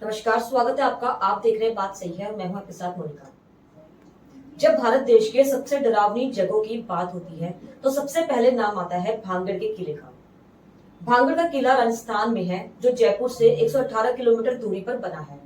नमस्कार, स्वागत है आपका। आप देख रहे हैं बात सही है और मैं हूं आपके साथ मोनिका। जब भारत देश के सबसे डरावनी जगहों की बात होती है तो सबसे पहले नाम आता है भांगड़ के किले का। भांगड़ का किला राजस्थान में है, जो जयपुर से 118 किलोमीटर दूरी पर बना है।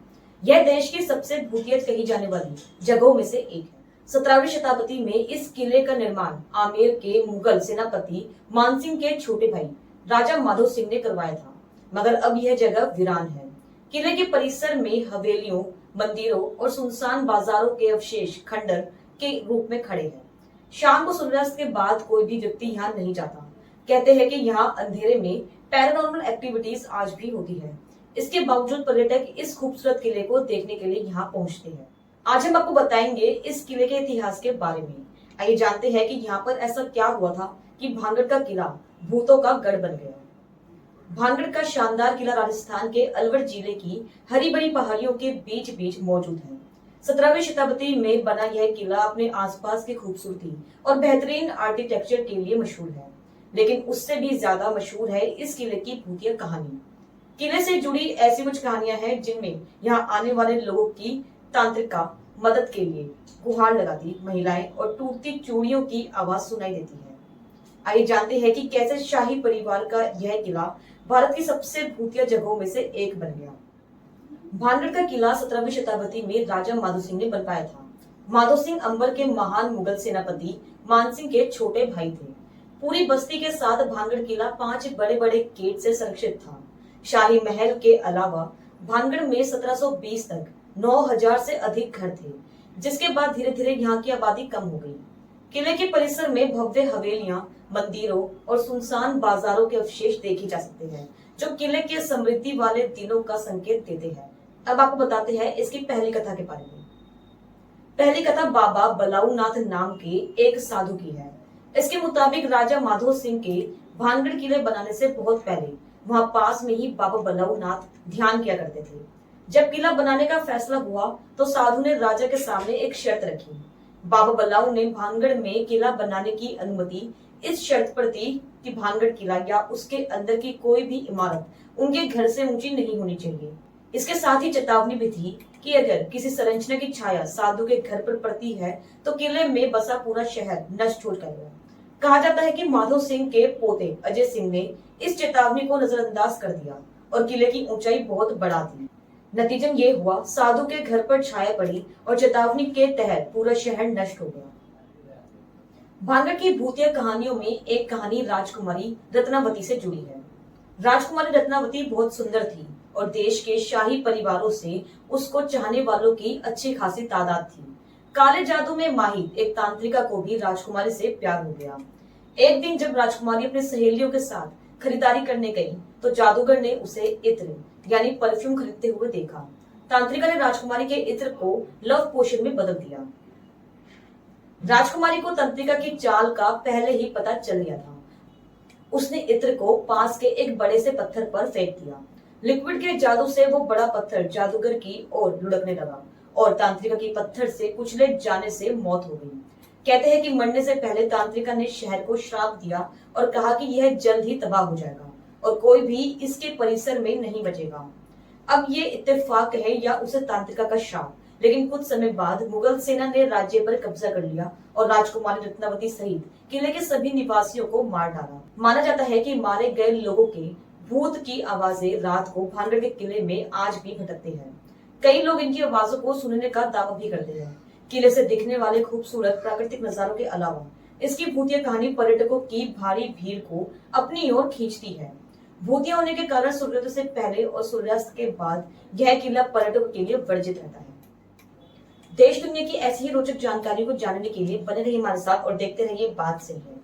यह देश की सबसे भूतियत कही जाने वाली जगहों में से एक है। 17वीं शताब्दी में इस किले का निर्माण आमेर के मुगल सेनापति मानसिंह के छोटे भाई राजा माधो सिंह ने करवाया था, मगर अब यह जगह वीरान है। किले के परिसर में हवेलियों, मंदिरों और सुनसान बाजारों के अवशेष खंडर के रूप में खड़े हैं। शाम को सूर्यास्त के बाद कोई भी व्यक्ति यहाँ नहीं जाता। कहते हैं कि यहाँ अंधेरे में पैरानॉर्मल एक्टिविटीज आज भी होती है। इसके बावजूद पर्यटक इस खूबसूरत किले को देखने के लिए यहाँ पहुँचते हैं। आज हम आपको बताएंगे इस किले के इतिहास के बारे में। आइए जानते हैं कि यहाँ पर ऐसा क्या हुआ था कि भांगड़ का किला भूतों का गढ़ बन गया। भांगड़ का शानदार किला राजस्थान के अलवर जिले की हरी भरी पहाड़ियों के बीच बीच मौजूद है। 17वीं शताब्दी में बना यह किला अपने आसपास की खूबसूरती और बेहतरीन आर्किटेक्चर के लिए मशहूर है, लेकिन उससे भी ज्यादा मशहूर है इस किले की भूतिया कहानी। किले से जुड़ी ऐसी कुछ कहानियां हैं जिनमें यहाँ आने वाले लोगों की तांत्रिका मदद के लिए गुहार लगाती महिलाएं और टूटती चूड़ियों की आवाज सुनाई देती है। आइए जानते हैं कि कैसे शाही परिवार का यह किला भारत की सबसे भूतिया जगहों में से एक बन गया। भांगड़ का किला 17वीं शताब्दी में राजा माधो सिंह ने बनवाया था। माधो सिंह अंबर के महान मुगल सेनापति मानसिंह के छोटे भाई थे। पूरी बस्ती के साथ भांगड़ किला 5 बड़े बड़े गेट से संरक्षित था। शाही महल के अलावा भांगड़ में 1720 तक 9000 से अधिक घर थे, जिसके बाद धीरे धीरे यहाँ की आबादी कम हो गई। किले के परिसर में भव्य हवेलियां, मंदिरों और सुनसान बाजारों के अवशेष देखे जा सकते हैं, जो किले के समृद्धि वाले दिनों का संकेत देते हैं। अब आपको बताते हैं इसकी पहली कथा के बारे में। पहली कथा बाबा बलाऊनाथ नाम के एक साधु की है। इसके मुताबिक राजा माधो सिंह के भानगढ़ किले बनाने से बहुत पहले वहां पास में ही बाबा बलाऊनाथ ध्यान किया करते थे। जब किला बनाने का फैसला हुआ तो साधु ने राजा के सामने एक शर्त रखी। बाबा बल्लाऊ ने भानगढ़ में किला बनाने की अनुमति इस शर्त पर दी कि भानगढ़ किला या उसके अंदर की कोई भी इमारत उनके घर से ऊंची नहीं होनी चाहिए। इसके साथ ही चेतावनी भी थी कि अगर किसी संरचना की छाया साधु के घर पर पड़ती है तो किले में बसा पूरा शहर नष्ट हो जाएगा। कहा जाता है कि माधो सिंह के पोते अजय सिंह ने इस चेतावनी को नजरअंदाज कर दिया और किले की ऊंचाई बहुत बढ़ा दी। नतीजन ये हुआ, साधु के घर पर छाया पड़ी और चेतावनी के तहत पूरा शहर नष्ट हो गया। भांगड़ की भूतिया कहानियों में एक कहानी राजकुमारी रत्नावती से जुड़ी है। राजकुमारी रत्नावती बहुत सुंदर थी और देश के शाही परिवारों से उसको चाहने वालों की अच्छी खासी तादाद थी। काले जादू में माहिर एक तांत्रिका को भी राजकुमारी से प्यार हो गया। एक दिन जब राजकुमारी अपने सहेलियों के साथ खरीदारी करने गई तो जादूगर ने उसे इत्र यानी परफ्यूम खरीदते हुए देखा। तांत्रिका ने राजकुमारी के इत्र को लव पोशन में बदल दिया। राजकुमारी को तांत्रिका की चाल का पहले ही पता चल गया था। उसने इत्र को पास के एक बड़े से पत्थर पर फेंक दिया। लिक्विड के जादू से वो बड़ा पत्थर जादूगर की ओर लुढ़कने लगा और तांत्रिका की पत्थर से कुचले जाने से मौत हो गई। कहते हैं कि मरने से पहले तांत्रिका ने शहर को श्राप दिया और कहा कि यह जल्द ही तबाह हो जाएगा और कोई भी इसके परिसर में नहीं बचेगा। अब ये इत्तेफाक है या उसे तांत्रिका का श्राप, लेकिन कुछ समय बाद मुगल सेना ने राज्य पर कब्जा कर लिया और राजकुमारी रत्नावती सहित किले के सभी निवासियों को मार डाला। माना जाता है कि मारे गए लोगों के भूत की आवाजें रात को भानगढ़ के किले में आज भी भटकते हैं। कई लोग इनकी आवाजों को सुनने का दावा भी करते हैं। किले से दिखने वाले खूबसूरत प्राकृतिक नजारों के अलावा इसकी भूतिया कहानी पर्यटकों की भारी भीड़ को अपनी ओर खींचती है। भूतिया होने के कारण सूर्योदय से पहले और सूर्यास्त के बाद यह किला पर्यटकों के लिए वर्जित रहता है। देश दुनिया की ऐसी ही रोचक जानकारी को जानने के लिए बने रहिए हमारे साथ और देखते रहिए बात सही है।